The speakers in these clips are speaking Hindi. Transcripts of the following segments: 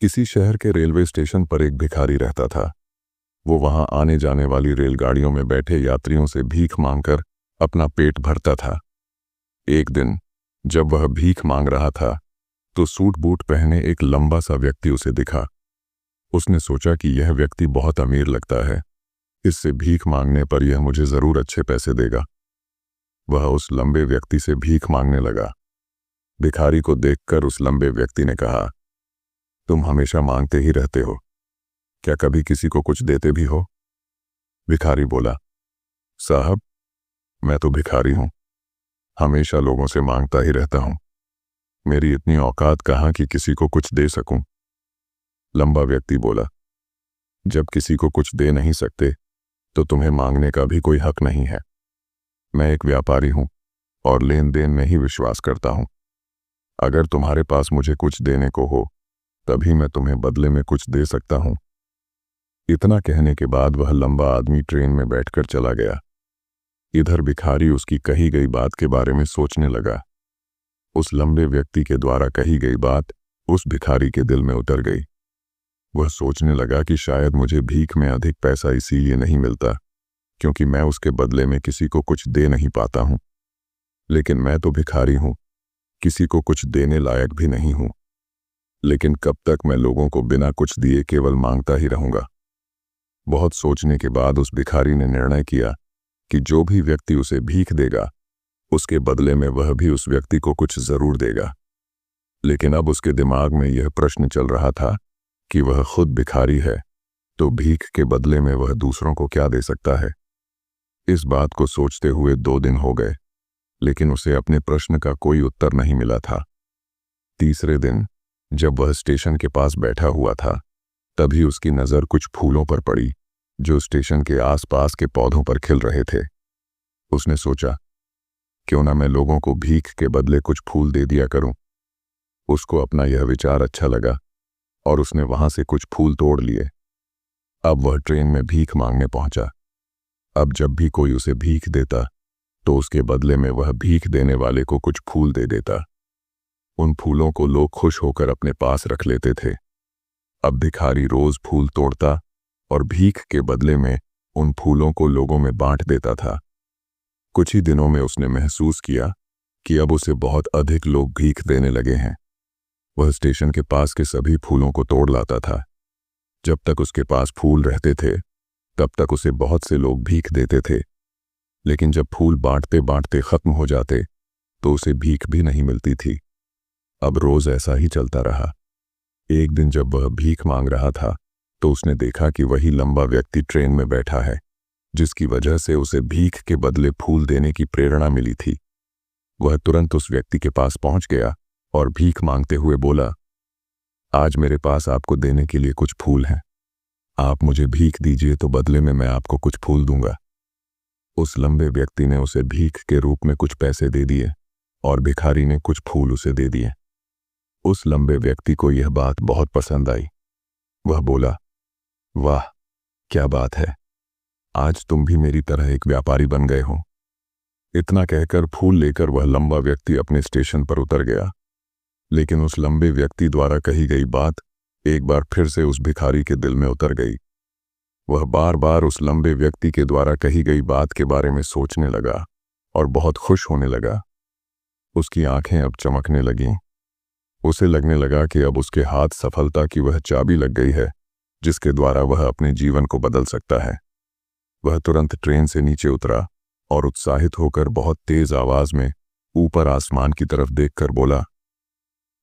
किसी शहर के रेलवे स्टेशन पर एक भिखारी रहता था। वो वहां आने जाने वाली रेलगाड़ियों में बैठे यात्रियों से भीख मांगकर अपना पेट भरता था। एक दिन जब वह भीख मांग रहा था तो सूट बूट पहने एक लंबा सा व्यक्ति उसे दिखा। उसने सोचा कि यह व्यक्ति बहुत अमीर लगता है, इससे भीख मांगने पर यह मुझे जरूर अच्छे पैसे देगा। वह उस लंबे व्यक्ति से भीख मांगने लगा। भिखारी को देखकर उस लंबे व्यक्ति ने कहा, तुम हमेशा मांगते ही रहते हो, क्या कभी किसी को कुछ देते भी हो? भिखारी बोला, साहब, मैं तो भिखारी हूं, हमेशा लोगों से मांगता ही रहता हूं। मेरी इतनी औकात कहाँ कि किसी को कुछ दे सकूं। लंबा व्यक्ति बोला, जब किसी को कुछ दे नहीं सकते तो तुम्हें मांगने का भी कोई हक नहीं है। मैं एक व्यापारी हूं और लेन देन में ही विश्वास करता हूं। अगर तुम्हारे पास मुझे कुछ देने को हो तभी मैं तुम्हें बदले में कुछ दे सकता हूं। इतना कहने के बाद वह लंबा आदमी ट्रेन में बैठकर चला गया। इधर भिखारी उसकी कही गई बात के बारे में सोचने लगा। उस लंबे व्यक्ति के द्वारा कही गई बात उस भिखारी के दिल में उतर गई। वह सोचने लगा कि शायद मुझे भीख में अधिक पैसा इसीलिए नहीं मिलता क्योंकि मैं उसके बदले में किसी को कुछ दे नहीं पाता हूं। लेकिन मैं तो भिखारी हूं, किसी को कुछ देने लायक भी नहीं हूं। लेकिन कब तक मैं लोगों को बिना कुछ दिए केवल मांगता ही रहूंगा। बहुत सोचने के बाद उस भिखारी ने निर्णय किया कि जो भी व्यक्ति उसे भीख देगा उसके बदले में वह भी उस व्यक्ति को कुछ जरूर देगा। लेकिन अब उसके दिमाग में यह प्रश्न चल रहा था कि वह खुद भिखारी है तो भीख के बदले में वह दूसरों को क्या दे सकता है। इस बात को सोचते हुए 2 दिन हो गए, लेकिन उसे अपने प्रश्न का कोई उत्तर नहीं मिला था। तीसरे दिन जब वह स्टेशन के पास बैठा हुआ था तभी उसकी नज़र कुछ फूलों पर पड़ी जो स्टेशन के आसपास के पौधों पर खिल रहे थे। उसने सोचा, क्यों ना मैं लोगों को भीख के बदले कुछ फूल दे दिया करूं। उसको अपना यह विचार अच्छा लगा और उसने वहां से कुछ फूल तोड़ लिए। अब वह ट्रेन में भीख मांगने पहुंचा। अब जब भी कोई उसे भीख देता तो उसके बदले में वह भीख देने वाले को कुछ फूल दे देता। उन फूलों को लोग खुश होकर अपने पास रख लेते थे। अब भिखारी रोज फूल तोड़ता और भीख के बदले में उन फूलों को लोगों में बांट देता था। कुछ ही दिनों में उसने महसूस किया कि अब उसे बहुत अधिक लोग भीख देने लगे हैं। वह स्टेशन के पास के सभी फूलों को तोड़ लाता था। जब तक उसके पास फूल रहते थे तब तक उसे बहुत से लोग भीख देते थे, लेकिन जब फूल बांटते बांटते खत्म हो जाते तो उसे भीख भी नहीं मिलती थी। अब रोज ऐसा ही चलता रहा। एक दिन जब वह भीख मांग रहा था तो उसने देखा कि वही लंबा व्यक्ति ट्रेन में बैठा है जिसकी वजह से उसे भीख के बदले फूल देने की प्रेरणा मिली थी। वह तुरंत उस व्यक्ति के पास पहुंच गया और भीख मांगते हुए बोला, आज मेरे पास आपको देने के लिए कुछ फूल हैं। आप मुझे भीख दीजिए तो बदले में मैं आपको कुछ फूल दूंगा। उस लंबे व्यक्ति ने उसे भीख के रूप में कुछ पैसे दे दिए और भिखारी ने कुछ फूल उसे दे दिए। उस लंबे व्यक्ति को यह बात बहुत पसंद आई। वह बोला, वाह, क्या बात है, आज तुम भी मेरी तरह एक व्यापारी बन गए हो। इतना कहकर फूल लेकर वह लंबा व्यक्ति अपने स्टेशन पर उतर गया। लेकिन उस लंबे व्यक्ति द्वारा कही गई बात एक बार फिर से उस भिखारी के दिल में उतर गई। वह बार बार उस लंबे व्यक्ति के द्वारा कही गई बात के बारे में सोचने लगा और बहुत खुश होने लगा। उसकी आंखें अब चमकने लगीं। उसे लगने लगा कि अब उसके हाथ सफलता की वह चाबी लग गई है जिसके द्वारा वह अपने जीवन को बदल सकता है। वह तुरंत ट्रेन से नीचे उतरा और उत्साहित होकर बहुत तेज आवाज में ऊपर आसमान की तरफ देखकर बोला,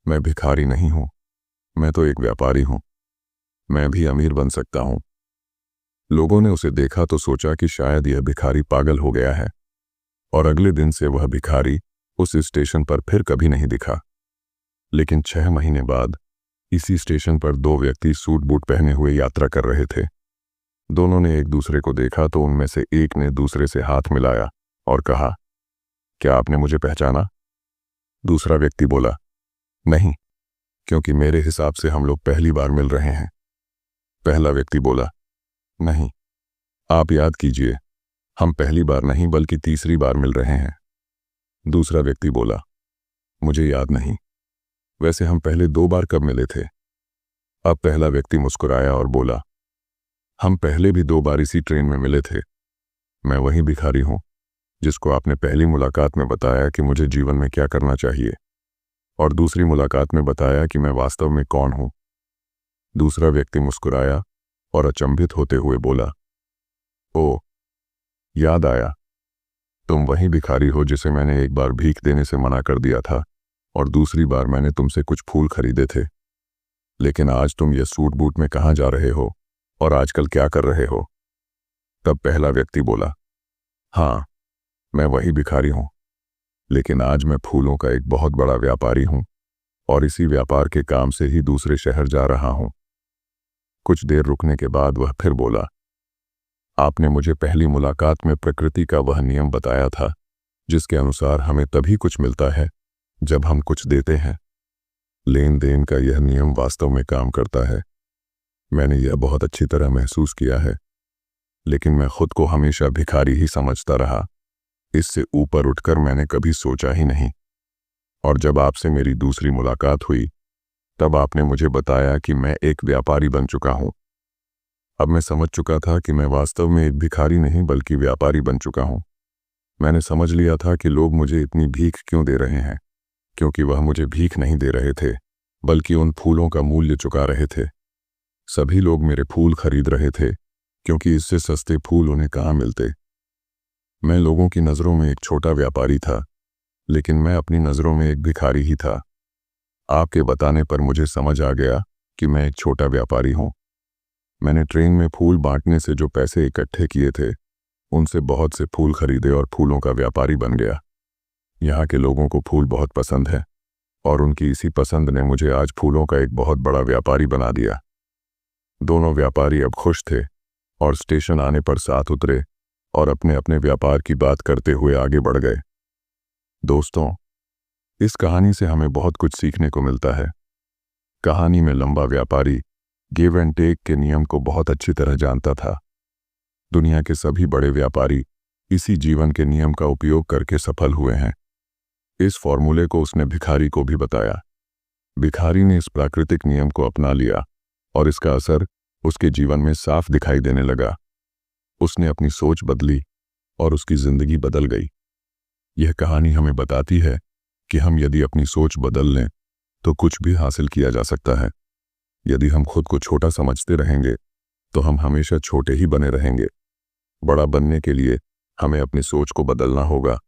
मैं भिखारी नहीं हूं, मैं तो एक व्यापारी हूं, मैं भी अमीर बन सकता हूं। लोगों ने उसे देखा तो सोचा कि शायद यह भिखारी पागल हो गया है और अगले दिन से वह भिखारी उस स्टेशन पर फिर कभी नहीं दिखा। लेकिन 6 महीने बाद इसी स्टेशन पर 2 व्यक्ति सूट बूट पहने हुए यात्रा कर रहे थे। दोनों ने एक दूसरे को देखा तो उनमें से एक ने दूसरे से हाथ मिलाया और कहा, क्या आपने मुझे पहचाना? दूसरा व्यक्ति बोला, नहीं, क्योंकि मेरे हिसाब से हम लोग पहली बार मिल रहे हैं। पहला व्यक्ति बोला, नहीं, आप याद कीजिए, हम पहली बार नहीं बल्कि तीसरी बार मिल रहे हैं। दूसरा व्यक्ति बोला, मुझे याद नहीं, वैसे हम पहले 2 बार कब मिले थे? अब पहला व्यक्ति मुस्कुराया और बोला, हम पहले भी 2 बार इसी ट्रेन में मिले थे। मैं वही भिखारी हूं जिसको आपने पहली मुलाकात में बताया कि मुझे जीवन में क्या करना चाहिए, और दूसरी मुलाकात में बताया कि मैं वास्तव में कौन हूं। दूसरा व्यक्ति मुस्कुराया और अचंभित होते हुए बोला, ओ, याद आया, तुम वही भिखारी हो जिसे मैंने एक बार भीख देने से मना कर दिया था और दूसरी बार मैंने तुमसे कुछ फूल खरीदे थे। लेकिन आज तुम ये सूट बूट में कहाँ जा रहे हो और आजकल क्या कर रहे हो? तब पहला व्यक्ति बोला, हाँ, मैं वही भिखारी हूं, लेकिन आज मैं फूलों का एक बहुत बड़ा व्यापारी हूं और इसी व्यापार के काम से ही दूसरे शहर जा रहा हूं। कुछ देर रुकने के बाद वह फिर बोला, आपने मुझे पहली मुलाकात में प्रकृति का वह नियम बताया था जिसके अनुसार हमें तभी कुछ मिलता है जब हम कुछ देते हैं। लेन देन का यह नियम वास्तव में काम करता है। मैंने यह बहुत अच्छी तरह महसूस किया है, लेकिन मैं खुद को हमेशा भिखारी ही समझता रहा। इससे ऊपर उठकर मैंने कभी सोचा ही नहीं। और जब आपसे मेरी दूसरी मुलाकात हुई तब आपने मुझे बताया कि मैं एक व्यापारी बन चुका हूं। अब मैं समझ चुका था कि मैं वास्तव में एक भिखारी नहीं बल्कि व्यापारी बन चुका हूं। मैंने समझ लिया था कि लोग मुझे इतनी भीख क्यों दे रहे हैं, क्योंकि वह मुझे भीख नहीं दे रहे थे बल्कि उन फूलों का मूल्य चुका रहे थे। सभी लोग मेरे फूल खरीद रहे थे क्योंकि इससे सस्ते फूल उन्हें कहाँ मिलते। मैं लोगों की नज़रों में एक छोटा व्यापारी था, लेकिन मैं अपनी नज़रों में एक भिखारी ही था। आपके बताने पर मुझे समझ आ गया कि मैं एक छोटा व्यापारी हूँ। मैंने ट्रेन में फूल बांटने से जो पैसे इकट्ठे किए थे उनसे बहुत से फूल खरीदे और फूलों का व्यापारी बन गया। यहाँ के लोगों को फूल बहुत पसंद है और उनकी इसी पसंद ने मुझे आज फूलों का एक बहुत बड़ा व्यापारी बना दिया। दोनों व्यापारी अब खुश थे और स्टेशन आने पर साथ उतरे और अपने अपने व्यापार की बात करते हुए आगे बढ़ गए। दोस्तों, इस कहानी से हमें बहुत कुछ सीखने को मिलता है। कहानी में लंबा व्यापारी गिव एंड टेक के नियम को बहुत अच्छी तरह जानता था। दुनिया के सभी बड़े व्यापारी इसी जीवन के नियम का उपयोग करके सफल हुए हैं। इस फॉर्मूले को उसने भिखारी को भी बताया। भिखारी ने इस प्राकृतिक नियम को अपना लिया और इसका असर उसके जीवन में साफ दिखाई देने लगा। उसने अपनी सोच बदली और उसकी जिंदगी बदल गई। यह कहानी हमें बताती है कि हम यदि अपनी सोच बदल लें तो कुछ भी हासिल किया जा सकता है। यदि हम खुद को छोटा समझते रहेंगे तो हम हमेशा छोटे ही बने रहेंगे। बड़ा बनने के लिए हमें अपनी सोच को बदलना होगा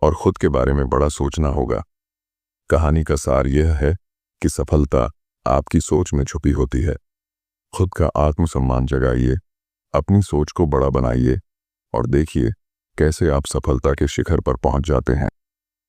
और खुद के बारे में बड़ा सोचना होगा। कहानी का सार यह है कि सफलता आपकी सोच में छुपी होती है। खुद का आत्मसम्मान जगाइए, अपनी सोच को बड़ा बनाइए और देखिए कैसे आप सफलता के शिखर पर पहुंच जाते हैं।